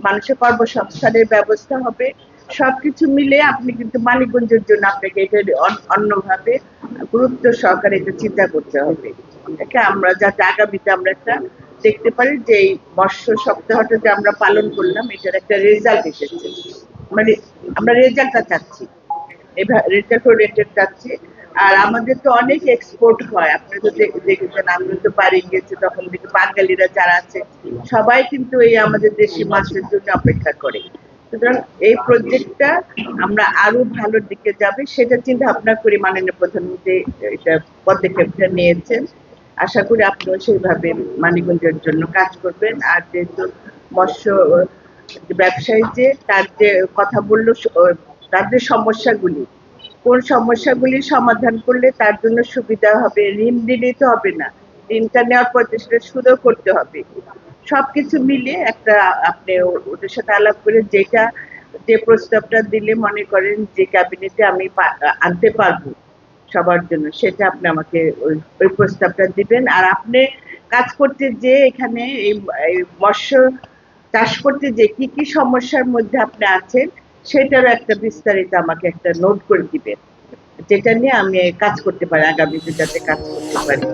মানুষের কর্মসংস্থানের ব্যবস্থা হবে, সবকিছু মিলে আপনি কিন্তু মানিকগঞ্জের জন্য আপনাকে এটা অন্যভাবে গুরুত্ব সহকারে এটা চিন্তা করতে হবে। এটাকে আমরা যাতে আগামীতে আমরা একটা দেখতে পারি যে এই মৎস্য সপ্তাহটা যে আমরা পালন করলাম এটার একটা রেজাল্ট এসেছে, মানে আমরা রেজাল্টটা চাচ্ছি, রেজাল্ট ওরিয়েন্টেড চাচ্ছি। আর আমাদের তো অনেক এক্সপোর্ট হয়, আপনি তো দেখেছেন, আমরা তো বাড়ি গিয়েছি তখন থেকে বাঙালিরা যারা আছে সবাই কিন্তু এই আমাদের দেশি মাছের জন্য অপেক্ষা করে। সুতরাং এই প্রজেক্টটা আমরা আরো ভালো দিকে যাবে সেটা চিন্তা ভাবনা করে মাননীয় প্রধানমন্ত্রী এটা পদক্ষেপটা নিয়েছেন। আশা করি আপনিও সেইভাবে মানিকগঞ্জের জন্য কাজ করবেন। আর যেহেতু মৎস্য ব্যবসায়ী যে তার যে কথা বললো, তার যে সমস্যাগুলি, কোন সমস্যাগুলি সমাধান করলে তার জন্য সুবিধা হবে, ঋণ দিলেই তো হবে না, ঋণটা নেওয়ার পর সেটা সুদও করতে হবে, সবকিছু মিলিয়ে একটা আপনি ওদের সাথে আলাপ করে যেটা যে প্রস্তাবটা দিলে মনে করেন যে ক্যাবিনেটে আমি আনতে পারবো সবার জন্য, সেটা আপনি আমাকে ওই প্রস্তাবটা দিবেন। আর আপনি কাজ করতে যে এখানে এই মৎস্য চাষ করতে যে কি কি সমস্যার মধ্যে আপনি আছেন সেটারও একটা বিস্তারিত আমাকে একটা নোট করে দিবেন, যেটা নিয়ে আমি কাজ করতে পারি, আগামীতে যাতে কাজ করতে পারি।